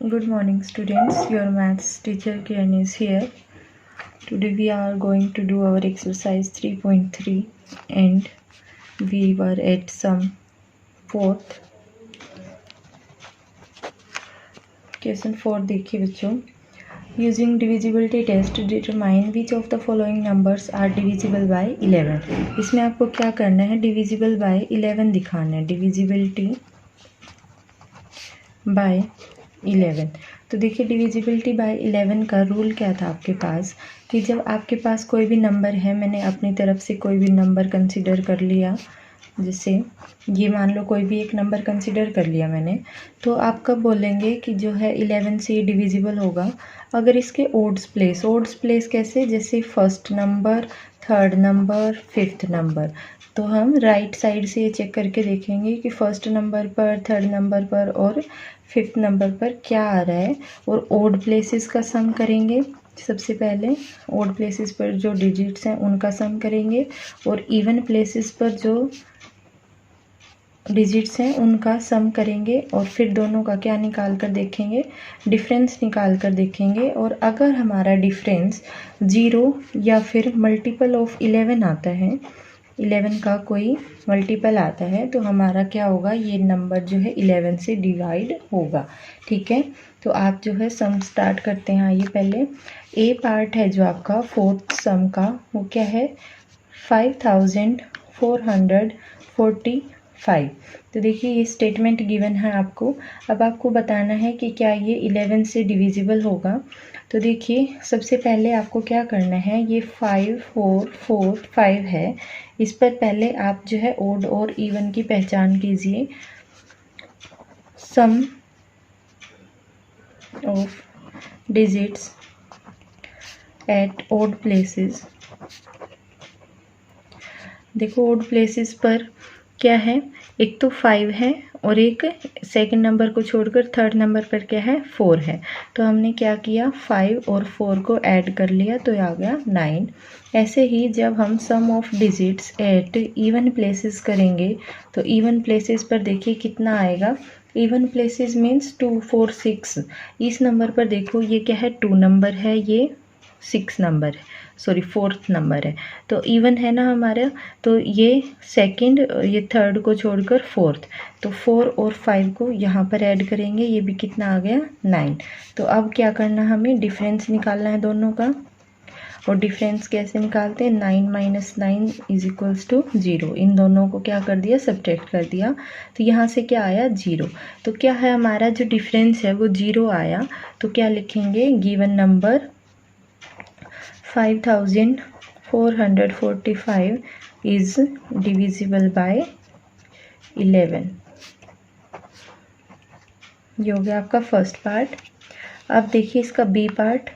Good morning, students. Your maths teacher Kiran is here. Today we are going to do our exercise 3.3 and we were at sum 4th. Question 4 देखिए बच्चों. Using divisibility test determine which of the following numbers are divisible by 11. इसमें आपको क्या करना है, divisible by 11 दिखाना है. Divisibility by 11. तो देखिए डिविजिबिलिटी बाय 11 का रूल क्या था आपके पास कि जब आपके पास कोई भी नंबर है, मैंने अपनी तरफ से कोई भी नंबर कंसीडर कर लिया, जैसे ये मान लो कोई भी एक नंबर कंसीडर कर लिया मैंने, तो आप कब बोलेंगे कि जो है 11 से ये डिविजिबल होगा अगर इसके ओड्स प्लेस कैसे, जैसे first number, third number, fifth number. तो हम राइट साइड से ये चेक करके देखेंगे कि फर्स्ट नंबर पर, थर्ड नंबर पर और फिफ्थ नंबर पर क्या आ रहा है और ओड प्लेसेस का सम करेंगे. सबसे पहले ओड प्लेसेस पर जो डिजिट्स हैं उनका सम करेंगे और इवन प्लेसेस पर जो डिजिट्स हैं उनका सम करेंगे और फिर दोनों का क्या निकाल कर देखेंगे, डिफरेंस निकाल कर देखेंगे. और अगर हमारा डिफरेंस 0 या फिर मल्टीपल ऑफ 11 आता है, 11 का कोई मल्टीपल आता है, तो हमारा क्या होगा, ये नंबर जो है 11 से डिवाइड होगा. ठीक है, तो आप जो है सम स्टार्ट करते हैं. आइए पहले ए पार्ट है जो आपका फोर्थ सम का, वो क्या है 5445. तो देखिए ये स्टेटमेंट गिवन है आपको. अब आपको बताना है कि क्या ये 11 से डिविजिबल होगा. तो देखिए सबसे पहले आपको क्या करना है, ये 5445 है, इस पर पहले आप जो है ओड और इवन की पहचान कीजिए. Sum of digits at odd places. देखो ओड प्लेसेस पर क्या है, एक तो 5 है और एक सेकंड नंबर को छोड़कर थर्ड नंबर पर क्या है 4 है. तो हमने क्या किया, 5 और 4 को ऐड कर लिया तो आ गया 9. ऐसे ही जब हम sum of digits at even places करेंगे तो इवन प्लेसेस पर देखिए कितना आएगा. Even places means 2 4 6. इस नंबर पर देखो ये क्या है 2 नंबर है, ये 6 नंबर है, सॉरी 4th नंबर है. तो इवन है ना हमारा, तो ये सेकंड, ये थर्ड को छोड़कर 4th, तो 4 और 5 को यहाँ पर ऐड करेंगे, ये भी कितना आ गया 9. तो अब क्या करना, हमें डिफरेंस निकालना है दोनों का. और डिफरेंस कैसे निकालते हैं, 9 माइनस 9 इज इक्वल्स टू 0. इन दोनों को क्या कर दिया, सब्ट्रैक्ट कर दिया. तो यहाँ से क्या आया 0. तो क्या है हमारा जो डिफरेंस है वो 0 आया. तो क्या लिखेंगे, given number 5445 is divisible by 11. ये हो गया आपका फर्स्ट पार्ट. अब देखिए इसका बी पार्ट.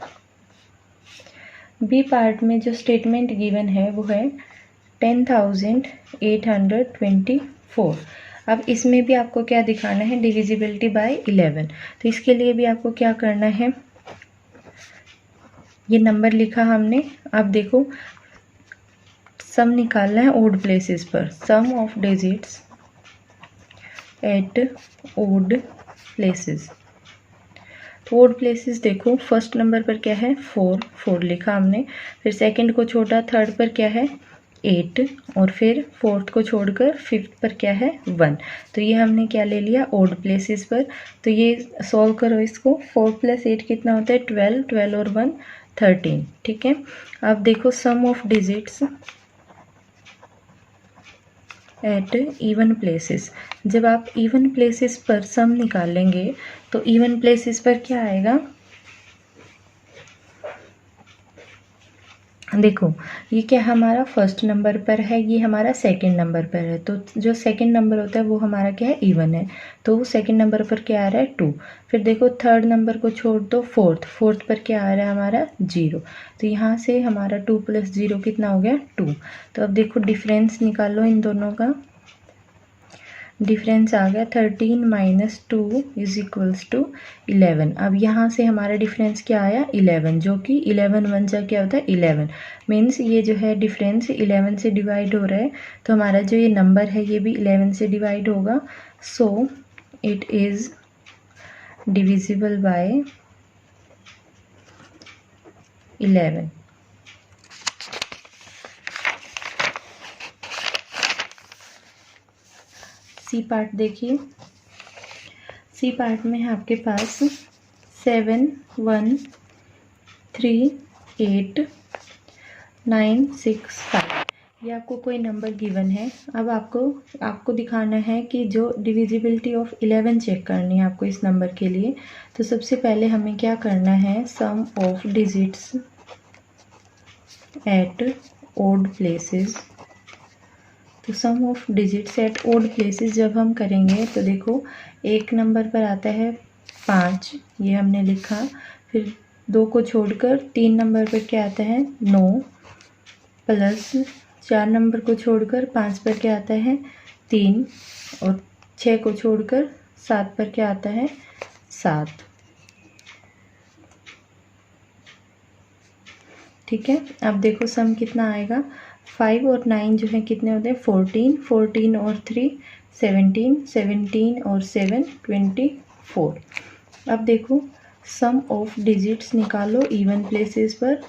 बी पार्ट में जो स्टेटमेंट गिवन है वो है 10,824. अब इसमें भी आपको क्या दिखाना है, डिविजिबिलिटी बाय 11. तो इसके लिए भी आपको क्या करना है, ये नंबर लिखा हमने. अब देखो सम निकालना है ओड प्लेसेस पर. Sum of digits at odd places. तो ओड प्लेसेस देखो फर्स्ट नंबर पर क्या है 4 लिखा हमने, फिर सेकंड को छोड़ा, थर्ड पर क्या है 8 और फिर फोर्थ को छोड़कर फिफ्थ पर क्या है 1. तो ये हमने क्या ले लिया ओड प्लेसेस पर. तो ये सॉल्व करो इसको. 4 + 8 कितना होता है 12, 12 और 1 13. ठीक है, अब देखो sum of digits at even places. जब आप इवन प्लेसेस पर सम निकालेंगे तो इवन प्लेसेस पर क्या आएगा, देखो ये क्या हमारा फर्स्ट नंबर पर है, ये हमारा सेकंड नंबर पर है. तो जो सेकंड नंबर होता है वो हमारा क्या है इवन है, तो सेकंड नंबर पर क्या आ रहा है 2. फिर देखो थर्ड नंबर को छोड़ दो, फोर्थ पर क्या आ रहा है हमारा 0. तो यहाँ से हमारा 2 + 0 कितना हो गया 2. तो अब देखो डिफरेंस निकालो इन दोनों का. डिफरेंस आ गया 13 माइनस 2 इज इक्वल्स टू 11. अब यहाँ से हमारा डिफरेंस क्या आया 11, जो कि 11 1 जा क्या होता है 11. मीन्स ये जो है डिफरेंस 11 से डिवाइड हो रहा है, तो हमारा जो ये नंबर है ये भी 11 से डिवाइड होगा. So it is divisible by 11। C part देखिए, सी पार्ट में है आपके पास 7 1 3 8 9 6 5। ये आपको कोई नंबर गिवन है। अब आपको दिखाना है कि जो डिविजिबिलिटी ऑफ 11 चेक करनी है आपको इस नंबर के लिए। तो सबसे पहले हमें क्या करना है, sum of digits at odd places. तो sum of digits at odd places जब हम करेंगे तो देखो एक नंबर पर आता है 5, ये हमने लिखा। फिर 2 को छोड़कर 3 नंबर पर क्या आता है 9, प्लस 4 नंबर को छोड़कर 5 पर क्या आता है 3, और 6 को छोड़कर 7 पर क्या आता है 7। ठीक है, अब देखो सम कितना आएगा। 5 और 9 जो है कितने होते हैं 14, 14 और 3 17, 17 और 7 24। अब देखो सम ऑफ डिजिट्स निकालो इवन प्लेसेस पर।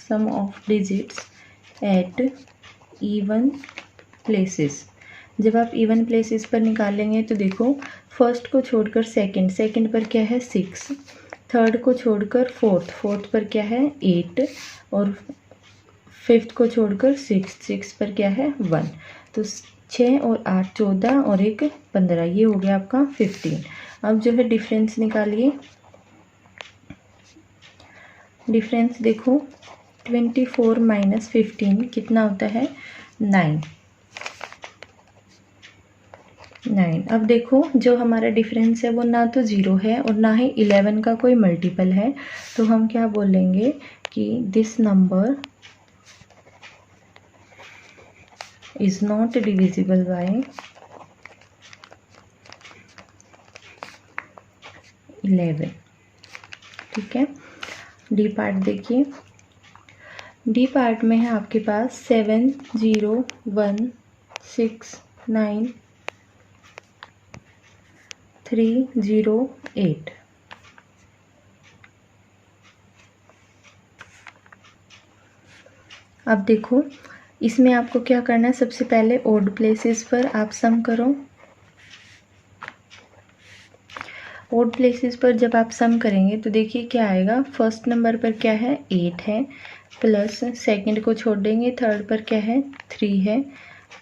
Sum of digits at even places. जब आप इवन प्लेसेस पर निकालेंगे तो देखो फर्स्ट को छोड़कर सेकंड पर क्या है 6, थर्ड को छोड़कर फोर्थ पर क्या है 8, और फिफ्थ को छोड़कर 6 पर क्या है 1। तो 6 और 8 14 और 1 15, ये हो गया आपका 15। अब जो है डिफरेंस निकालिए। डिफरेंस देखो 24 माइनस 15 कितना होता है 9। अब देखो जो हमारा डिफरेंस है वो ना तो 0 है और ना ही 11 का कोई मल्टीपल है। तो हम क्या बोलेंगे कि this number is not divisible by 11। ठीक है, डी पार्ट देखिए। डी पार्ट में है आपके पास 7 0 1 6 9 3 0 8। अब देखो इसमें आपको क्या करना है, सबसे पहले ओड प्लेसेस पर आप सम करो। ओड प्लेसेस पर जब आप सम करेंगे तो देखिए क्या आएगा। फर्स्ट नंबर पर क्या है 8 है, प्लस सेकंड को छोड़ देंगे थर्ड पर क्या है 3 है,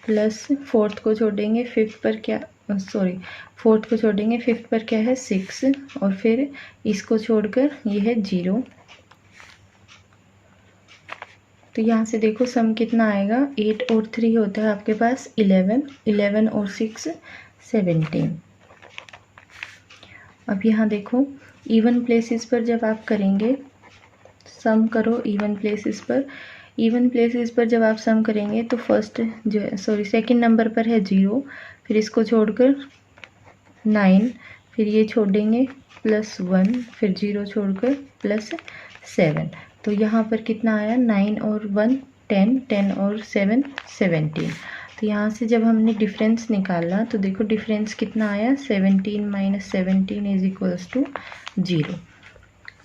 प्लस फोर्थ को छोड़ेंगे फिफ्थ पर क्या फोर्थ को छोड़ेंगे फिफ्थ पर क्या है 6, और फिर इसको छोड़कर ये है 0। तो यहाँ से देखो सम कितना आएगा, 8 और 3 होता है आपके पास 11, 11 और 6 17। अब यहाँ देखो इवन प्लेसेस पर जब आप करेंगे सम करो इवन प्लेसेस पर। इवन प्लेसेस पर जब आप सम करेंगे तो फर्स्ट जो है सेकंड नंबर पर है 0, फिर इसको छोड़कर 9, फिर ये छोड़ेंगे +1, फिर 0 छोड़कर +7। तो यहाँ पर कितना आया 9 और 1 10, 10 और 7 17। तो यहाँ से जब हमने डिफरेंस निकाला तो देखो डिफरेंस कितना आया 17 माइनस 17 इज इक्वल्स टू 0।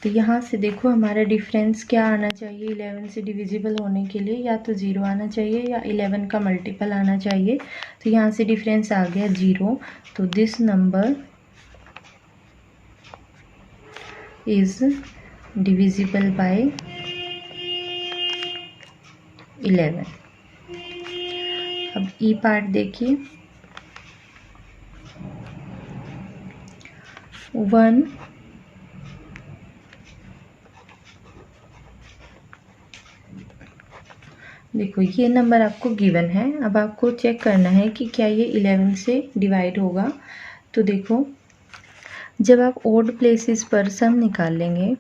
तो यहाँ से देखो हमारा डिफरेंस क्या आना चाहिए 11 से डिविजिबल होने के लिए, या तो 0 आना चाहिए या 11 का मल्टीपल आना चाहिए। तो यहाँ से डिफरेंस आ गया 0। तो this number is divisible by 11। अब ई पार्ट देखिए 1 देखो ये नंबर आपको गिवन है। अब आपको चेक करना है कि क्या ये 11 से डिवाइड होगा। तो देखो जब आप ओड प्लेसेस पर सम निकाल लेंगे,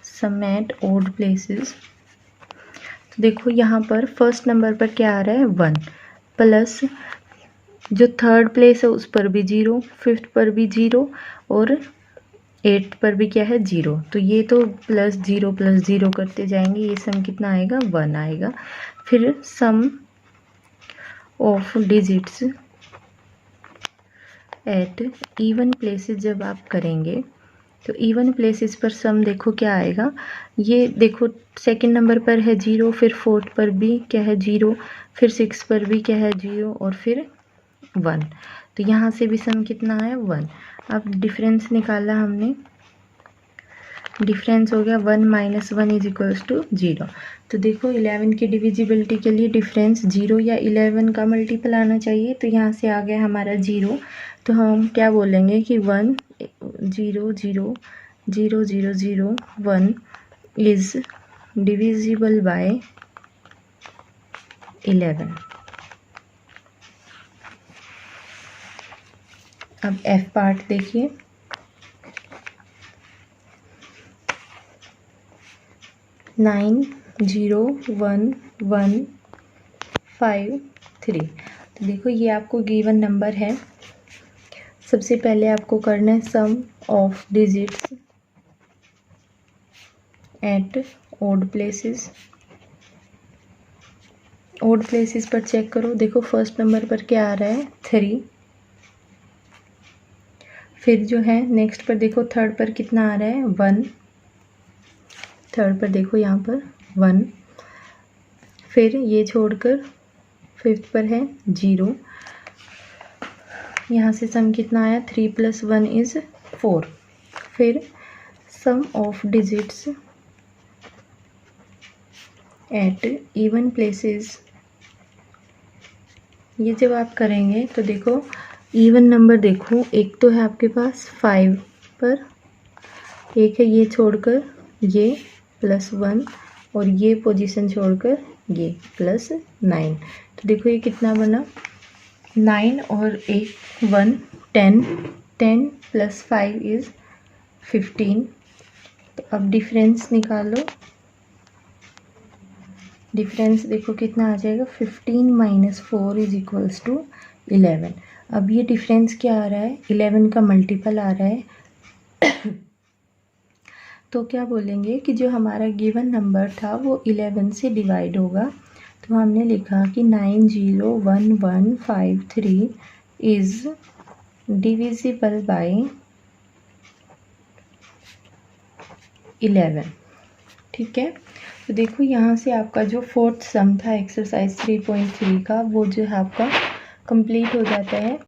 सम एट ओड प्लेसेस, तो देखो यहाँ पर फर्स्ट नंबर पर क्या आ रहा है 1, प्लस जो थर्ड प्लेस है उस पर भी 0, फिफ्थ पर भी 0 और 8 पर भी क्या है 0। तो ये तो +0 करते जाएंगे, ये सम कितना आएगा 1 आएगा। फिर sum of digits at even places जब आप करेंगे तो इवन प्लेसेस पर सम देखो क्या आएगा। ये देखो सेकंड नंबर पर है 0, फिर फोर्थ पर भी क्या है 0, फिर 6 पर भी क्या है 0 और फिर 1। तो यहाँ से भी सम कितना है 1। अब डिफरेंस निकाला हमने, डिफरेंस हो गया 1 - 1 इज इक्वल्स टू 0। तो देखो 11 की डिविजिबिलिटी के लिए डिफरेंस 0 या 11 का मल्टीपल आना चाहिए। तो यहाँ से आ गया हमारा 0। तो हम क्या बोलेंगे कि 1 0 0 0 0 0 1 इज डिविजिबल बाय 11। अब एफ पार्ट देखिए, 9 0 1 1 5 3। तो देखो ये आपको गिवन नंबर है। सबसे पहले आपको करना है sum of digits at odd places. Odd places पर चेक करो, देखो फर्स्ट नंबर पर क्या आ रहा है 3। फिर जो है नेक्स्ट पर देखो थर्ड पर कितना आ रहा है 1। थर्ड पर देखो यहाँ पर 1। फिर ये छोड़कर फिफ्थ पर है 0। यहाँ से सम कितना आया 3 + 1 इज 4। फिर sum of digits at even places, ये जब आप करेंगे तो देखो इवन नंबर देखो, एक तो है आपके पास 5 पर, एक है ये छोड़कर ये +1 और ये पोजीशन छोड़कर ये +9। तो देखो ये कितना बना 9 और 1 10 10 + 5 इज 15। तो अब डिफरेंस निकालो, डिफरेंस देखो कितना आ जाएगा 15 - 4 इज इक्वल्स टू 11। अब ये डिफरेंस क्या आ रहा है 11 का मल्टीपल आ रहा है। तो क्या बोलेंगे कि जो हमारा गिवन नंबर था वो 11 से डिवाइड होगा। तो हमने लिखा कि 901153 इज डिविजिबल बाय 11। ठीक है, तो देखो यहाँ से आपका जो फोर्थ सम था एक्सरसाइज 3.3 का वो जो है आपका कंप्लीट हो जाता है।